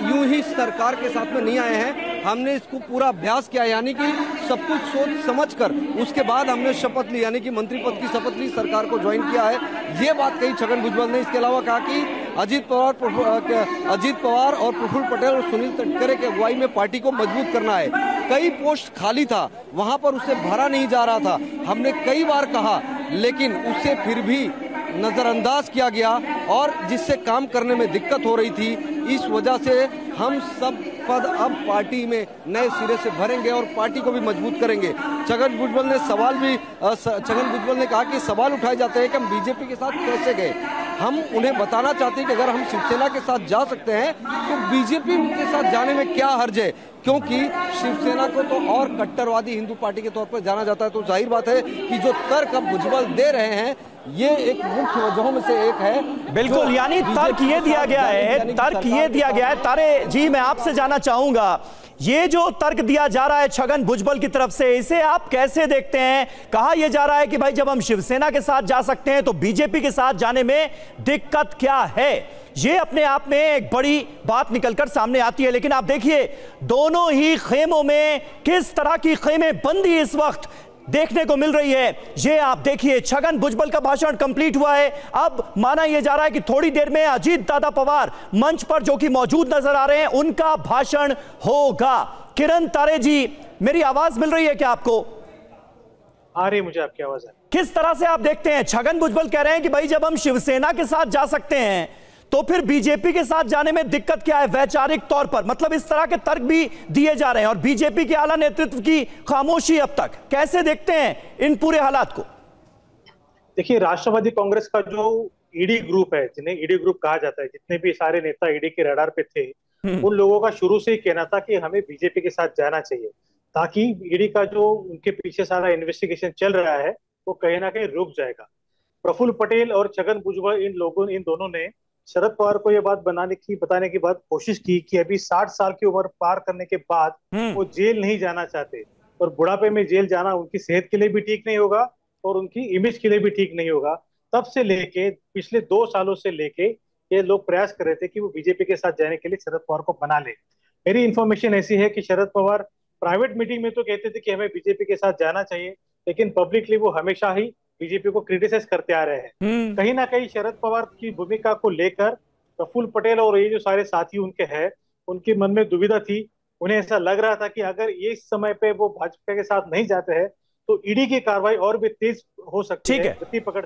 यूं ही सरकार के साथ में नहीं आए हैं, हमने इसको पूरा अभ्यास किया, यानी कि सब कुछ सोच समझकर उसके बाद हमने शपथ ली, यानी कि मंत्री पद की शपथ ली, सरकार को ज्वाइन किया है। ये बात कही छगन भुजबल ने। इसके अलावा कहा कि अजीत पवार और प्रफुल्ल पटेल और सुनील तटकरे की अगुवाई में पार्टी को मजबूत करना है। कई पोस्ट खाली था, वहां पर उसे भरा नहीं जा रहा था, हमने कई बार कहा, लेकिन उसे फिर भी नजरअंदाज किया गया और जिससे काम करने में दिक्कत हो रही थी। इस वजह से हम सब पद अब पार्टी में नए सिरे से भरेंगे और पार्टी को भी मजबूत करेंगे। छगन भुजबल ने कहा कि सवाल उठाए जाते हैं कि हम बीजेपी के साथ कैसे गए। हम उन्हें बताना चाहते हैं कि अगर हम शिवसेना के साथ जा सकते हैं तो बीजेपी के साथ जाने में क्या हर्ज है, क्योंकि शिवसेना को तो और कट्टरवादी हिंदू पार्टी के तौर पर जाना जाता है। तो जाहिर बात है कि जो तर्क अब भुजबल दे रहे हैं ये एक मुख्य वजहों में से एक है। बिल्कुल, यानी तर्क ये दिया गया है, तारे जी मैं आपसे जानना चाहूंगा, ये जो तर्क दिया जा रहा है छगन भुजबल की तरफ से, इसे आप कैसे देखते हैं? कहा यह जा रहा है कि भाई जब हम शिवसेना के साथ जा सकते हैं तो बीजेपी के साथ जाने में दिक्कत क्या है? ये अपने आप में एक बड़ी बात निकलकर सामने आती है। लेकिन आप देखिए दोनों ही खेमों में किस तरह की खेमेबंदी इस वक्त देखने को मिल रही है। ये आप देखिए, छगन भुजबल का भाषण कंप्लीट हुआ है। अब माना यह जा रहा है कि थोड़ी देर में अजीत दादा पवार मंच पर जो कि मौजूद नजर आ रहे हैं उनका भाषण होगा। किरण तारे जी, मेरी आवाज मिल रही है क्या आपको? आ रही मुझे आपकी आवाज। किस तरह से आप देखते हैं? छगन भुजबल कह रहे हैं कि भाई जब हम शिवसेना के साथ जा सकते हैं तो फिर बीजेपी के साथ जाने में दिक्कत क्या है वैचारिक तौर पर? मतलब इस तरह के तर्क भी दिए जा रहे हैं और बीजेपी के आला नेतृत्व की खामोशी अब तक। कैसे देखते हैं इन पूरे हालात को? देखिए, राष्ट्रवादी कांग्रेस का जो ईडी ग्रुप है, जिन्हें ईडी ग्रुप कहा जाता है, जितने भी सारे नेता ईडी के रडार पे थे, उन लोगों का शुरू से ही कहना था कि हमें बीजेपी के साथ जाना चाहिए ताकि ईडी का जो उनके पीछे सारा इन्वेस्टिगेशन चल रहा है वो कहीं ना कहीं रुक जाएगा। प्रफुल्ल पटेल और छगन भुजबल इन दोनों ने शरद पवार को यह बात बताने की बात कोशिश की कि अभी 60 साल की उम्र पार करने के बाद वो जेल नहीं जाना चाहते और बुढ़ापे में जेल जाना उनकी सेहत के लिए भी ठीक नहीं होगा और उनकी इमेज के लिए भी ठीक नहीं होगा। तब से लेके पिछले 2 सालों से लेके ये लोग प्रयास कर रहे थे कि वो बीजेपी के साथ जाने के लिए शरद पवार को बना ले। मेरी इन्फॉर्मेशन ऐसी है कि शरद पवार प्राइवेट मीटिंग में तो कहते थे कि हमें बीजेपी के साथ जाना चाहिए, लेकिन पब्लिकली वो हमेशा ही बीजेपी को क्रिटिसाइज करते आ रहे हैं। कहीं ना कहीं शरद पवार की भूमिका को लेकर प्रफुल्ल पटेल और ये जो सारे साथी उनके हैं उनके मन में दुविधा थी। उन्हें ऐसा लग रहा था कि अगर ये इस समय पे वो भाजपा के साथ नहीं जाते हैं तो ईडी की कार्रवाई और भी तेज हो सकती है। गति पकड़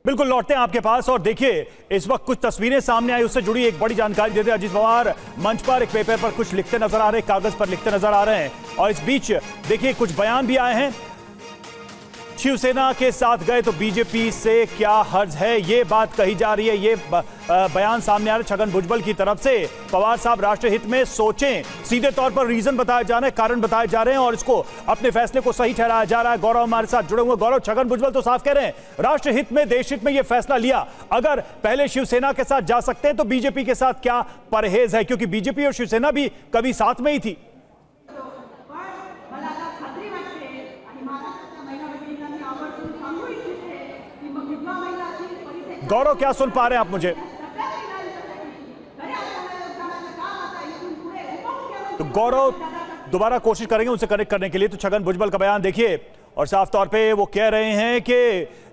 बिल्कुल लौटते हैं आपके पास और देखिए इस वक्त कुछ तस्वीरें सामने आई, उससे जुड़ी एक बड़ी जानकारी देते हैं। अजीत पवार मंच पर एक पेपर पर कुछ लिखते नजर आ रहे हैं, कागज पर लिखते नजर आ रहे हैं और इस बीच देखिए कुछ बयान भी आए हैं। शिवसेना के साथ गए तो बीजेपी से क्या हर्ज है, ये बात कही जा रही है। ये बयान सामने आ रहा है छगन भुजबल की तरफ से। पवार साहब राष्ट्र हित में सोचें, सीधे तौर पर रीजन बताए जा रहे हैं, कारण बताए जा रहे हैं और इसको अपने फैसले को सही ठहराया जा रहा है। गौरव हमारे साथ जुड़े हुए। गौरव, छगन भुजबल तो साफ कह रहे हैं राष्ट्र हित में, देश हित में ये फैसला लिया। अगर पहले शिवसेना के साथ जा सकते हैं तो बीजेपी के साथ क्या परहेज है, क्योंकि बीजेपी और शिवसेना भी कभी साथ में ही थी। गौरव, क्या सुन पा रहे हैं आप मुझे? तो गौरव दोबारा कोशिश करेंगे उनसे कनेक्ट करने के लिए। तो छगन भुजबल का बयान देखिए और साफ तौर पे वो कह रहे हैं कि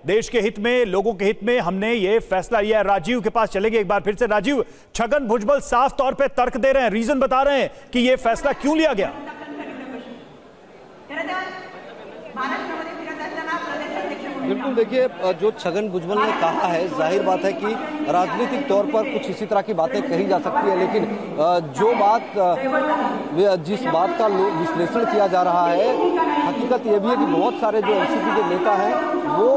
देश के हित में, लोगों के हित में हमने ये फैसला लिया है। राजीव के पास चलेंगे एक बार फिर से। राजीव, छगन भुजबल साफ तौर पे तर्क दे रहे हैं, रीजन बता रहे हैं कि ये फैसला क्यों लिया गया। बिल्कुल, देखिए जो छगन भुजबल ने कहा है, जाहिर बात है कि राजनीतिक तौर पर कुछ इसी तरह की बातें कही जा सकती है, लेकिन जो बात जिस बात का विश्लेषण किया जा रहा है, हकीकत यह भी है कि बहुत सारे जो एनसीपी के नेता हैं वो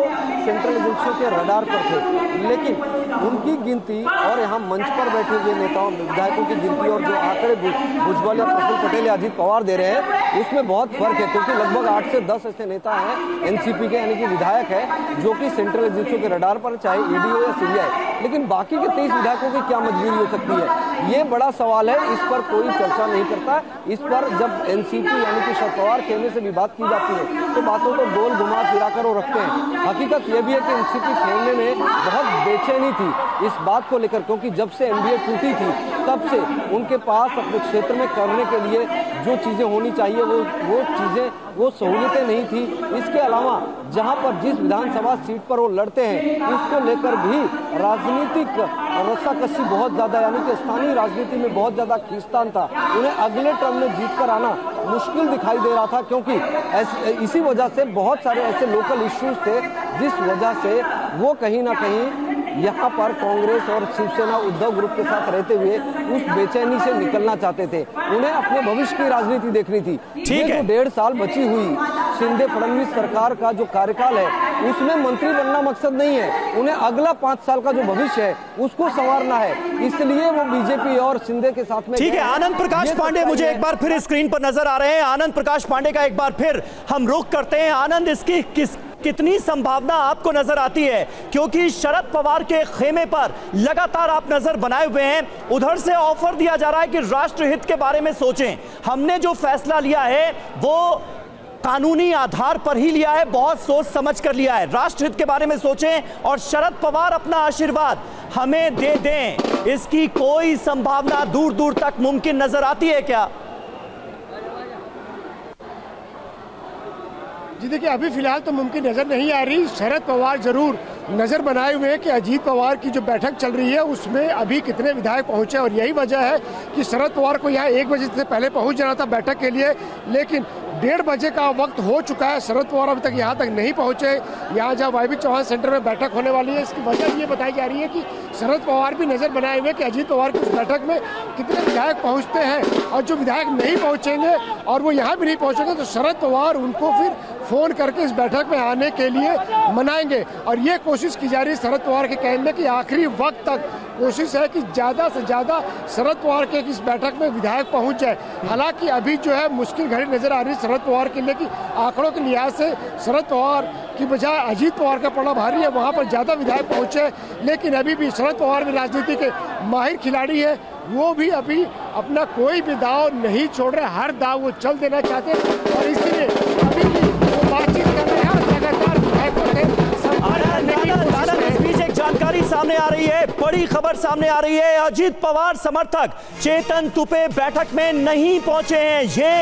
सेंट्रल एजेंसियों के रडार पर थे, लेकिन उनकी गिनती और यहाँ मंच पर बैठे हुए नेताओं विधायकों की गिनती और जो आंकड़े भुजबल या प्रफुल्ल पटेल या अजीत पवार दे रहे हैं उसमें बहुत फर्क है, क्योंकि लगभग 8 से 10 ऐसे नेता हैं एनसीपी के, यानी कि विधायक है, जो कि सेंट्रल एजेंसियों के रडार पर, चाहे ईडी हो या सीबीआई, लेकिन बाकी के 23 विधायकों की क्या मजबूरी हो सकती है, ये बड़ा सवाल है। इस पर कोई चर्चा नहीं करता। इस पर जब एनसीपी यानी कि शरद पवार कहने से भी बात की जाती है तो बातों को गोल घुमा फिरा कर वो रखते हैं। हकीकत यह भी है कि एनसीपी खेलने में बहुत बेचैनी थी इस बात को लेकर, क्योंकि जब से एनडीए टूटी थी तब से उनके पास अपने क्षेत्र में करने के लिए जो चीजें होनी चाहिए वो चीजें, वो सहूलियतें नहीं थी। इसके अलावा जहां पर जिस विधानसभा सीट पर वो लड़ते हैं उसको लेकर भी राजनीतिक रस्साकसी बहुत ज्यादा, यानी कि स्थानीय राजनीति में बहुत ज्यादा खींचतान था। उन्हें अगले टर्म में जीत कर आना मुश्किल दिखाई दे रहा था, क्योंकि इसी वजह से बहुत सारे ऐसे लोकल इश्यूज थे जिस वजह से वो कहीं ना कहीं यहाँ पर कांग्रेस और शिवसेना उद्धव ग्रुप के साथ रहते हुए उस बेचैनी से निकलना चाहते थे। उन्हें अपने भविष्य की राजनीति देखनी थी। ये जो 1.5 साल बची हुई शिंदे फडणवीस सरकार का जो कार्यकाल है, उसमें मंत्री बनना मकसद नहीं है। उन्हें अगला 5 साल का जो भविष्य है उसको संवारना है, इसलिए वो बीजेपी और शिंदे के साथ में। ठीक है, आनंद प्रकाश पांडे मुझे एक बार फिर स्क्रीन पर नजर आ रहे हैं। आनंद प्रकाश पांडे का एक बार फिर हम रुख करते हैं। आनंद, इसकी कितनी संभावना आपको नजर आती है, क्योंकि शरद पवार के खेमे पर लगातार आप नजर बनाए हुए हैं। उधर से ऑफर दिया जा रहा है कि राष्ट्रहित के बारे में सोचें, हमने जो फैसला लिया है वो कानूनी आधार पर ही लिया है, बहुत सोच समझ कर लिया है, राष्ट्रहित के बारे में सोचें और शरद पवार अपना आशीर्वाद हमें दे दें। इसकी कोई संभावना दूर दूर तक मुमकिन नजर आती है क्या? जी देखिए, अभी फिलहाल तो मुमकिन नजर नहीं आ रही। शरद पवार जरूर नजर बनाए हुए हैं कि अजीत पवार की जो बैठक चल रही है उसमें अभी कितने विधायक पहुंचे, और यही वजह है कि शरद पवार को यहाँ 1 बजे से पहले पहुंच जाना था बैठक के लिए, लेकिन 1:30 बजे का वक्त हो चुका है। शरद पवार अभी तक यहाँ तक नहीं पहुंचे। यहाँ जहाँ वाईबी चौहान सेंटर में बैठक होने वाली है, इसकी वजह ये बताई जा रही है कि शरद पवार भी नजर बनाए हुए कि अजीत पवार की उस बैठक में कितने विधायक पहुंचते हैं, और जो विधायक नहीं पहुंचेंगे और वो यहाँ भी नहीं पहुंचेंगे तो शरद पवार उनको फिर फोन करके इस बैठक में आने के लिए मनाएंगे। और ये कोशिश की जा रही है शरद पवार के कहने में कि आखिरी वक्त तक कोशिश है कि ज़्यादा से ज़्यादा शरद पवार के इस बैठक में विधायक पहुंच जाए। हालांकि अभी जो है मुश्किल घड़ी नजर आ रही है शरद पवार के लिए कि आंकड़ों के लिहाज से शरद पवार की बजाय अजीत पवार का पड़ना भारी है, वहाँ पर ज़्यादा विधायक पहुँचे। लेकिन अभी भी शरद पवार भी राजनीति के माहिर खिलाड़ी है, वो भी अभी अपना कोई भी दाव नहीं छोड़ रहे, हर दाव वो चल देना चाहते हैं और इसीलिए अभी भी वो बातचीत कर रहे हैं। लगातार विधायकों से जानकारी सामने आ रही है, बड़ी खबर सामने आ रही है। अजीत पवार समर्थक चेतन तुपे बैठक में नहीं पहुंचे हैं। ये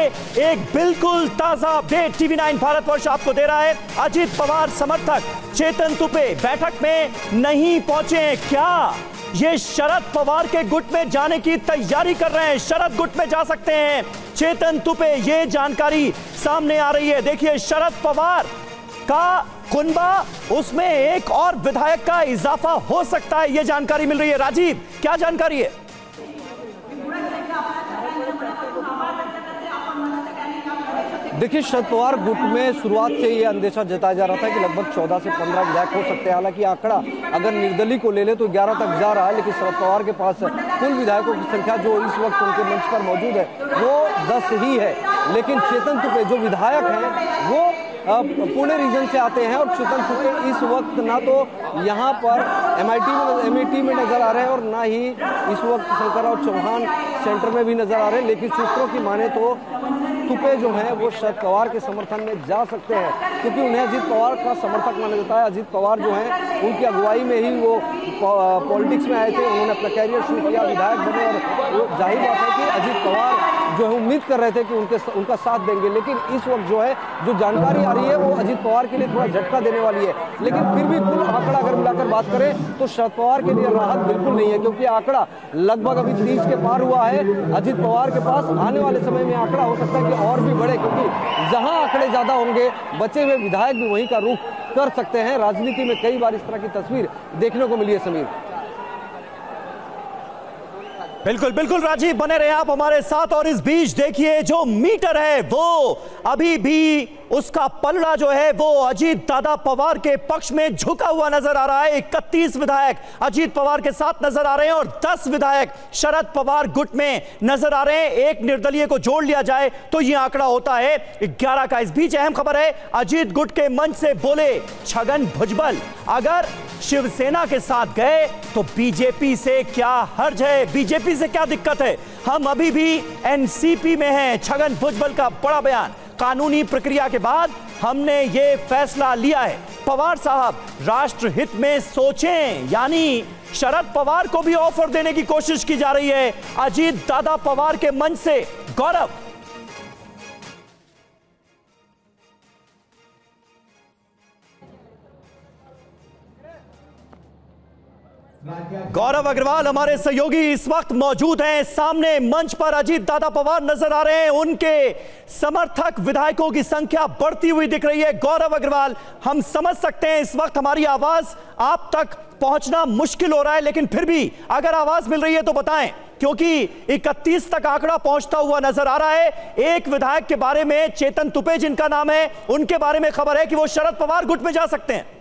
एक बिल्कुल ताजा अपडेट TV9 भारतवर्ष आपको दे रहा है। अजीत पवार समर्थक चेतन तुपे बैठक में नहीं पहुंचे हैं। क्या ये शरद पवार के गुट में जाने की तैयारी कर रहे हैं? शरद गुट में जा सकते हैं चेतन तुपे, ये जानकारी सामने आ रही है। देखिए, शरद पवार का कुनबा, उसमें एक और विधायक का इजाफा हो सकता है, यह जानकारी मिल रही है। राजीव, क्या जानकारी है? देखिए, शरद पवार गुट में शुरुआत से ये अंदेशा जताया जा रहा था कि लगभग 14 से 15 विधायक हो सकते हैं। हालांकि आंकड़ा अगर निर्दलीय को ले ले तो 11 तक जा रहा है, लेकिन शरद पवार के पास कुल विधायकों की संख्या जो इस वक्त उनके मंच पर मौजूद है वो 10 ही है। लेकिन चेतन तुपे जो विधायक हैं वो पुणे रीजन से आते हैं और चेतन तुपे इस वक्त ना तो यहाँ पर MIT में नजर आ रहे हैं और ना ही इस वक्त शंकरराव चौहान सेंटर में भी नजर आ रहे हैं। लेकिन सूत्रों की माने तो तुपे जो हैं वो शरद पवार के समर्थन में जा सकते हैं, क्योंकि उन्हें अजीत पवार का समर्थक माना जाता है। अजीत पवार जो हैं उनकी अगुवाई में ही वो पॉलिटिक्स में आए थे, उन्होंने अपना कैरियर शुरू किया, विधायक बने, और जाहिर बात है कि अजीत पवार जो है उम्मीद कर रहे थे कि उनका साथ देंगे। लेकिन इस वक्त जो है जो जानकारी आ रही है वो अजीत पवार के लिए थोड़ा झटका देने वाली है। लेकिन फिर भी कुल आंकड़ा अगर मिलाकर बात करें तो शरद पवार के लिए राहत बिल्कुल नहीं है, क्योंकि आंकड़ा लगभग अभी 30 के पार हुआ है। अजीत पवार के पास आने वाले समय में आंकड़ा हो सकता है कि और भी बढ़े, क्योंकि जहां आंकड़े ज्यादा होंगे बचे हुए विधायक भी वहीं का रुख कर सकते हैं। राजनीति में कई बार इस तरह की तस्वीर देखने को मिली है। समीर, बिल्कुल बिल्कुल राजीव, बने रहे आप हमारे साथ। और इस बीच देखिए, जो मीटर है वो अभी भी उसका पलड़ा जो है वो अजीत दादा पवार के पक्ष में झुका हुआ नजर आ रहा है। 31 विधायक अजीत पवार के साथ नजर आ रहे हैं और 10 विधायक शरद पवार गुट में नजर आ रहे हैं। एक निर्दलीय को जोड़ लिया जाए तो यह आंकड़ा होता है 11 का। इस बीच अहम खबर है, अजीत गुट के मंच से बोले छगन भुजबल, अगर शिवसेना के साथ गए तो बीजेपी से क्या हर्ज है, बीजेपी से क्या दिक्कत है, हम अभी भी एनसीपी में हैं। छगन भुजबल का बड़ा बयान, कानूनी प्रक्रिया के बाद हमने ये फैसला लिया है। पवार साहब राष्ट्रहित में सोचें, यानी शरद पवार को भी ऑफर देने की कोशिश की जा रही है। अजीत दादा पवार के मंच से गौरव। गौरव अग्रवाल हमारे सहयोगी इस वक्त मौजूद हैं। सामने मंच पर अजीत दादा पवार नजर आ रहे हैं, उनके समर्थक विधायकों की संख्या बढ़ती हुई दिख रही है। गौरव अग्रवाल, हम समझ सकते हैं इस वक्त हमारी आवाज आप तक पहुंचना मुश्किल हो रहा है, लेकिन फिर भी अगर आवाज मिल रही है तो बताएं, क्योंकि 31 तक आंकड़ा पहुंचता हुआ नजर आ रहा है। एक विधायक के बारे में, चेतन तुपे जिनका नाम है, उनके बारे में खबर है कि वो शरद पवार गुट में जा सकते हैं।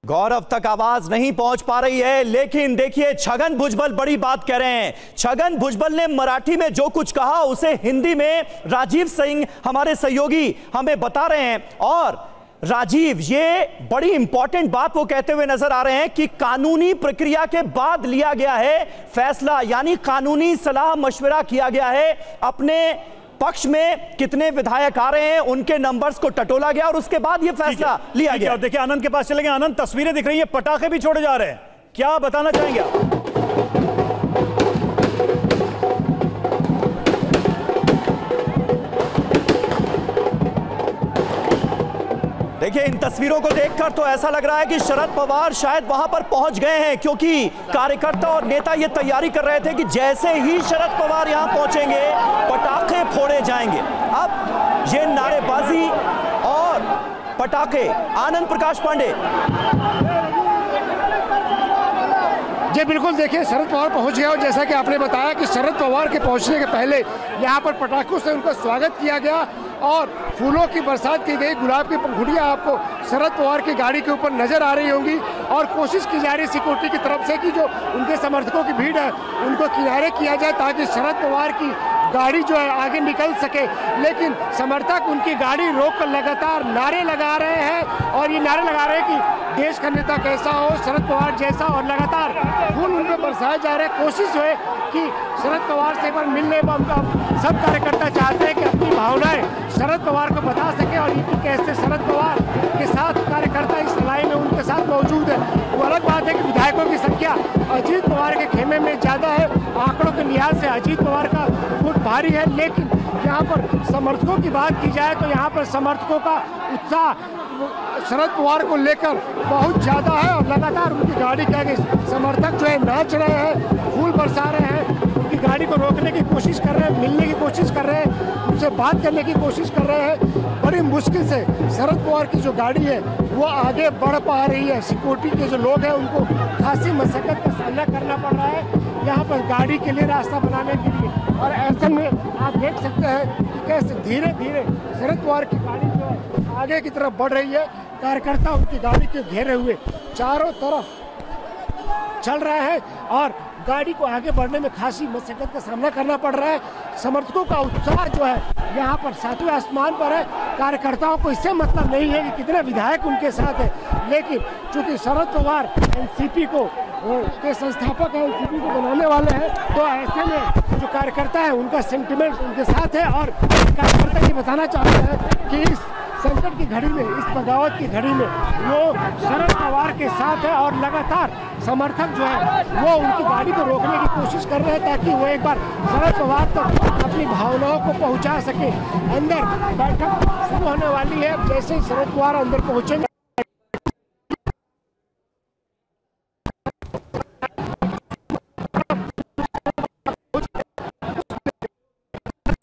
गौरव तक आवाज नहीं पहुंच पा रही है, लेकिन देखिए छगन भुजबल बड़ी बात कह रहे हैं। छगन भुजबल ने मराठी में जो कुछ कहा उसे हिंदी में राजीव सिंह हमारे सहयोगी हमें बता रहे हैं। और राजीव, ये बड़ी इंपॉर्टेंट बात वो कहते हुए नजर आ रहे हैं कि कानूनी प्रक्रिया के बाद लिया गया है फैसला, यानी कानूनी सलाह मशवरा किया गया है। अपने पक्ष में कितने विधायक आ रहे हैं, उनके नंबर्स को टटोला गया और उसके बाद यह फैसला लिया गया। देखिए आनंद के पास चलेंगे। आनंद, तस्वीरें दिख रही है, पटाखे भी छोड़े जा रहे हैं, क्या बताना चाहेंगे आप? देखिए इन तस्वीरों को देखकर तो ऐसा लग रहा है कि शरद पवार शायद वहां पर पहुंच गए हैं, क्योंकि कार्यकर्ता और नेता ये तैयारी कर रहे थे कि जैसे ही शरद पवार यहां पहुंचेंगे पटाखे फोड़े जाएंगे। अब ये नारेबाजी और पटाखे। आनंद प्रकाश पांडे। जी बिल्कुल, देखिए शरद पवार पहुंच गए और जैसा कि आपने बताया कि शरद पवार के पहुंचने के पहले यहां पर पटाखों से उनका स्वागत किया गया और फूलों की बरसात की गई। गुलाब की पंखुड़ियां आपको शरद पवार की गाड़ी के ऊपर नजर आ रही होंगी और कोशिश की जा रही सिक्योरिटी की तरफ से कि जो उनके समर्थकों की भीड़ है उनको किनारे किया जाए ताकि शरद पवार की गाड़ी जो है आगे निकल सके। लेकिन समर्थक उनकी गाड़ी रोककर लगातार नारे लगा रहे हैं और ये नारे लगा रहे हैं कि देश का नेता कैसा हो, शरद पवार जैसा, और लगातार फूल उन पर बरसाए जा रहे हैं। कोशिश है कि शरद पवार से एक बार मिलने सब कार्यकर्ता चाहते हैं कि अपनी भावनाएं शरद पवार को बता सके और ये कैसे शरद पवार के साथ कार्यकर्ता इस लड़ाई में उनके साथ मौजूद है। वो अलग बात है कि विधायकों की संख्या अजीत पवार के खेमे में ज्यादा है, आंकड़ों के लिहाज से अजीत पवार का गुट भारी है, लेकिन यहाँ पर समर्थकों की बात की जाए तो यहाँ पर समर्थकों का उत्साह शरद पवार को लेकर बहुत ज्यादा है और लगातार उनकी गाड़ी के आगे समर्थक जो है नाच रहे हैं, फूल बरसा रहे हैं, उनकी गाड़ी को रोकने की कोशिश कर रहे हैं, मिलने की कोशिश कर रहे हैं, उनसे बात करने की कोशिश कर रहे हैं। बड़ी मुश्किल से शरद पवार की जो गाड़ी है वो आगे बढ़ पा रही है। सिक्योरिटी के जो लोग हैं उनको खासी मशक्कत का सामना करना पड़ रहा है यहाँ पर गाड़ी के लिए रास्ता बनाने के लिए। और ऐसे में आप देख सकते हैं कि कैसे धीरे धीरे शरद पवार की गाड़ी जो है आगे की तरफ बढ़ रही है। कार्यकर्ता उनकी गाड़ी के घेरे हुए चारों तरफ चल रहे हैं और गाड़ी को आगे बढ़ने में खासी मशक्कत का सामना करना पड़ रहा है। समर्थकों का उत्साह जो है यहाँ पर सातवें आसमान पर है। कार्यकर्ताओं को इससे मतलब नहीं है कि कितने विधायक उनके साथ है, लेकिन चूंकि शरद पवार एनसीपी को के संस्थापक है, एनसीपी को बनाने वाले हैं, तो ऐसे में जो कार्यकर्ता है उनका सेंटिमेंट उनके साथ है और कार्यकर्ता ये बताना चाहते हैं कि इस संकट की घड़ी में, इस बगावत की घड़ी में वो शरद पवार के साथ है और लगातार समर्थक जो है वो उनकी गाड़ी को रोकने की कोशिश कर रहे हैं ताकि वो एक बार शरद पवार तक अपनी भावनाओं को पहुंचा सके। अंदर बैठक शुरू होने वाली है, जैसे ही शरद पवार अंदर पहुंचेंगे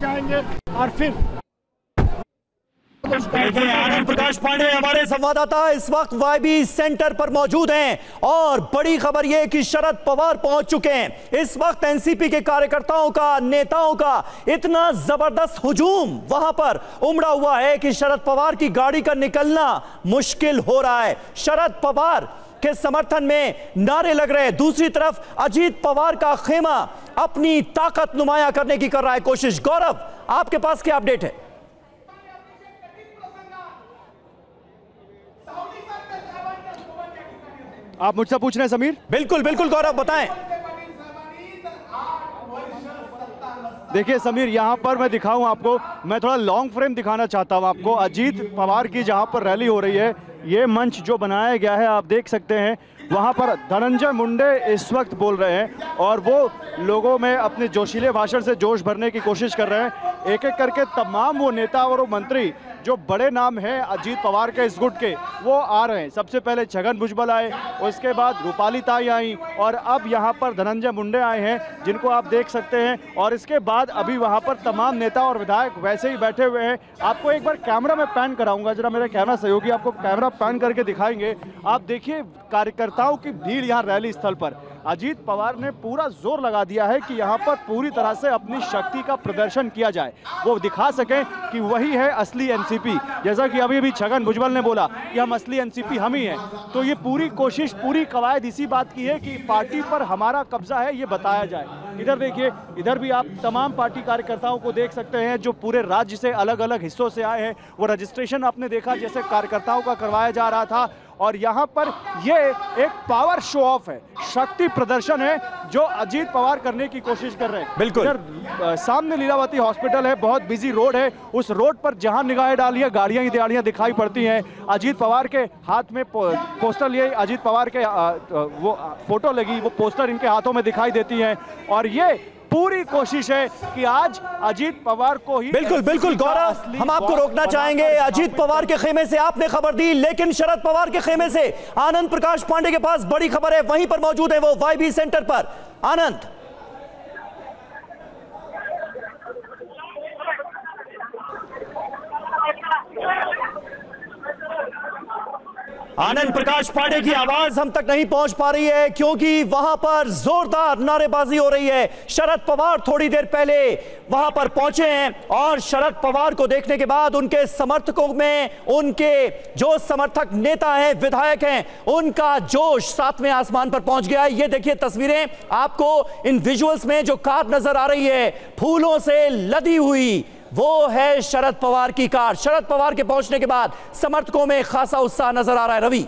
जाएंगे और फिर आनंद प्रकाश पांडे हमारे संवाददाता इस वक्त वाईबी सेंटर पर मौजूद हैं और बड़ी खबर यह कि शरद पवार पहुंच चुके हैं। इस वक्त एनसीपी के कार्यकर्ताओं का, नेताओं का इतना जबरदस्त हुजूम वहां पर उमड़ा हुआ है कि शरद पवार की गाड़ी का निकलना मुश्किल हो रहा है। शरद पवार के समर्थन में नारे लग रहे हैं, दूसरी तरफ अजीत पवार का खेमा अपनी ताकत नुमाया करने की कर रहा है कोशिश। गौरव, आपके पास क्या अपडेट है? आप मुझसे पूछ रहे हैं समीर? बिल्कुल बिल्कुल गौरव, बताएं। देखिए समीर, यहाँ पर मैं दिखाऊं आपको, मैं थोड़ा लॉन्ग फ्रेम दिखाना चाहता हूँ आपको। अजीत पवार की जहाँ पर रैली हो रही है, ये मंच जो बनाया गया है आप देख सकते हैं, वहाँ पर धनंजय मुंडे इस वक्त बोल रहे हैं और वो लोगों में अपने जोशीले भाषण से जोश भरने की कोशिश कर रहे हैं। एक एक करके तमाम वो नेता और वो मंत्री जो बड़े नाम हैं अजीत पवार के इस गुट के, वो आ रहे हैं। सबसे पहले छगन भुजबल आए, उसके बाद रूपाली ताई आई, और अब यहाँ पर धनंजय मुंडे आए हैं, जिनको आप देख सकते हैं। और इसके बाद अभी वहाँ पर तमाम नेता और विधायक वैसे ही बैठे हुए हैं। आपको एक बार कैमरा में पैन कराऊंगा, जरा मेरे कैमरा सहयोगी आपको कैमरा पैन करके दिखाएंगे। आप देखिए कार्यकर्ताओं की भीड़ यहाँ रैली स्थल पर। अजीत पवार ने पूरा जोर लगा दिया है कि यहाँ पर पूरी तरह से अपनी शक्ति का प्रदर्शन किया जाए, वो दिखा सकें कि वही है असली एनसीपी। जैसा कि अभी छगन भुजबल ने बोला कि हम असली एनसीपी हम ही हैं, तो ये पूरी कोशिश, पूरी कवायद इसी बात की है कि पार्टी पर हमारा कब्जा है, ये बताया जाए। इधर देखिए, इधर भी आप तमाम पार्टी कार्यकर्ताओं को देख सकते हैं जो पूरे राज्य से अलग अलग हिस्सों से आए हैं। वो रजिस्ट्रेशन आपने देखा जैसे कार्यकर्ताओं का करवाया जा रहा था, और यहाँ पर ये एक पावर शो ऑफ है, शक्ति प्रदर्शन है जो अजीत पवार करने की कोशिश कर रहे हैं। बिल्कुल सामने लीलावती हॉस्पिटल है, बहुत बिजी रोड है, उस रोड पर जहां निगाहें डालिए गाड़ियां ही गाड़ियां दिखाई पड़ती हैं। अजीत पवार के हाथ में पोस्टर लिए, अजीत पवार के वो फोटो लगी, वो पोस्टर इनके हाथों में दिखाई देती है, और ये पूरी कोशिश है कि आज अजीत पवार को ही। बिल्कुल गौरव, हम आपको रोकना चाहेंगे। अजीत पवार के खेमे से आपने खबर दी, लेकिन शरद पवार के खेमे से आनंद प्रकाश पांडे के पास बड़ी खबर है, वहीं पर मौजूद है वो वाईबी सेंटर पर। आनंद, आनंद प्रकाश पांडे की आवाज हम तक नहीं पहुंच पा रही है क्योंकि वहां पर जोरदार नारेबाजी हो रही है। शरद पवार थोड़ी देर पहले वहां पर पहुंचे हैं और शरद पवार को देखने के बाद उनके समर्थकों में, उनके जो समर्थक नेता हैं, विधायक हैं, उनका जोश सातवें आसमान पर पहुंच गया है। ये देखिए तस्वीरें आपको इन विजुअल्स में जो कार नजर आ रही है, फूलों से लदी हुई, वो है शरद पवार की कार। शरद पवार के पहुंचने के बाद समर्थकों में खासा उत्साह नजर आ रहा है। रवि,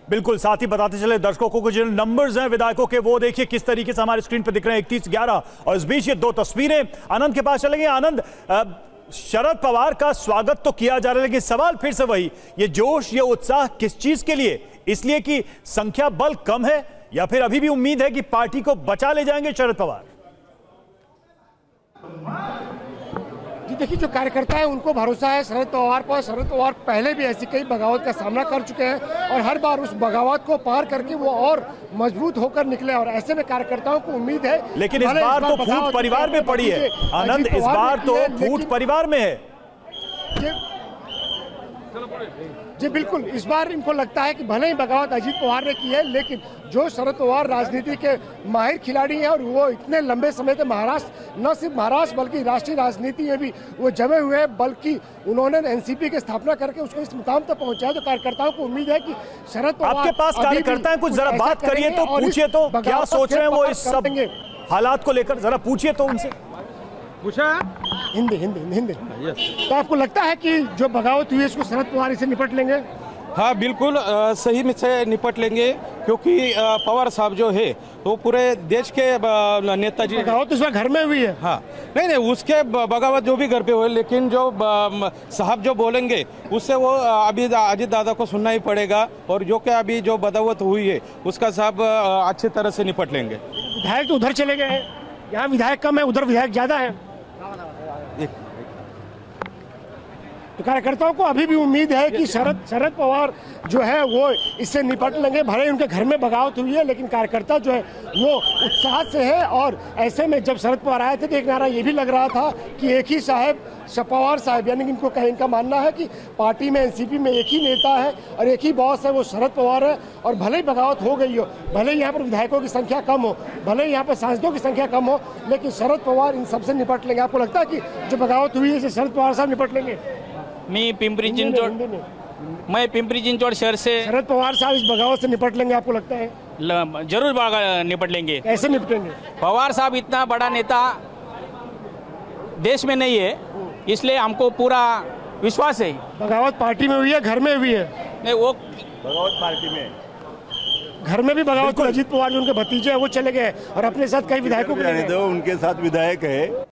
बिल्कुल, साथ ही बताते चले दर्शकों को जो नंबर्स हैं विधायकों के, वो देखिए किस तरीके से हमारे स्क्रीन पर दिख रहे हैं, 31-11। और इस बीच ये दो तस्वीरें आनंद के पास चलेंगे। आनंद, शरद पवार का स्वागत तो किया जा रहा है, लेकिन सवाल फिर से वही, ये जोश, ये उत्साह किस चीज के लिए? इसलिए कि संख्या बल कम है, या फिर अभी भी उम्मीद है कि पार्टी को बचा ले जाएंगे शरद पवार? जी देखिए, जो कार्यकर्ता है उनको भरोसा है शरद पवार पर। शरद पवार पहले भी ऐसी कई बगावत का सामना कर चुके हैं और हर बार उस बगावत को पार करके वो और मजबूत होकर निकले, और ऐसे में कार्यकर्ताओं को उम्मीद है। लेकिन इस बार तो फूट परिवार में पड़ी है आनंद, इस बार तो फूट परिवार में है। जी बिल्कुल, इस बार इनको लगता है कि भले ही बगावत अजीत पवार ने की है, लेकिन जो शरद पवार राजनीति के माहिर खिलाड़ी हैं और वो इतने लंबे समय से महाराष्ट्र, न सिर्फ महाराष्ट्र बल्कि राष्ट्रीय राजनीति में भी वो जमे हुए हैं, बल्कि उन्होंने एनसीपी की स्थापना करके उसको इस मुकाम तक पहुंचाया। तो कार्यकर्ताओं को उम्मीद है कि शरद पवार, आपके पास कार्यकर्ता हैं, कुछ जरा बात करिए तो, पूछिए तो क्या सोच रहे हैं वो इस सब हालात को लेकर, जरा पूछिए तो उनसे। पूछा हिंदी। तो आपको लगता है कि जो बगावत हुई है इसको शरद पवार इसे निपट लेंगे? हाँ बिल्कुल, सही में से निपट लेंगे, क्योंकि पवार साहब जो है तो पूरे देश के नेताजी। बगावत तो घर में हुई है। हाँ नहीं, उसके बगावत जो भी घर पे हुए, लेकिन जो साहब जो बोलेंगे उससे वो अभी अजीत दादा को सुनना ही पड़ेगा, और जो कि अभी जो बगावत हुई है उसका साहब अच्छी तरह से निपट लेंगे। विधायक तो उधर चले गए हैं, यहाँ विधायक कम है, उधर विधायक ज्यादा है। तो कार्यकर्ताओं को अभी भी उम्मीद है कि शरद पवार जो है वो इससे निपट लेंगे। भले उनके घर में बगावत हुई है, लेकिन कार्यकर्ता जो है वो उत्साह से है। और ऐसे में जब शरद पवार आए थे तो एक नारा ये भी लग रहा था कि एक ही साहब, पवार साहब, यानी इनको इनका मानना है कि पार्टी में, एनसीपी में एक ही नेता है और एक ही बॉस है, वो शरद पवार है। और भले ही बगावत हो गई हो, भले ही यहाँ पर विधायकों की संख्या कम हो, भले ही यहाँ पर सांसदों की संख्या कम हो, लेकिन शरद पवार इन सबसे निपट लेंगे। आपको लगता है कि जो बगावत हुई है इसे शरद पवार साहब निपट लेंगे? मैं पिंपरी चिंचवड़ शहर से। शरद पवार साहब इस बगावत से निपट लेंगे आपको लगता है? जरूर निपट लेंगे। कैसे निपटेंगे? पवार साहब इतना बड़ा नेता देश में नहीं है, इसलिए हमको पूरा विश्वास है। बगावत पार्टी में हुई है, घर में हुई है? नहीं, वो बगावत पार्टी में, घर में भी बगावत। अजीत पवार जो उनके भतीजे हैं वो चले गए और अपने साथ कई विधायकों को, उनके साथ विधायक है।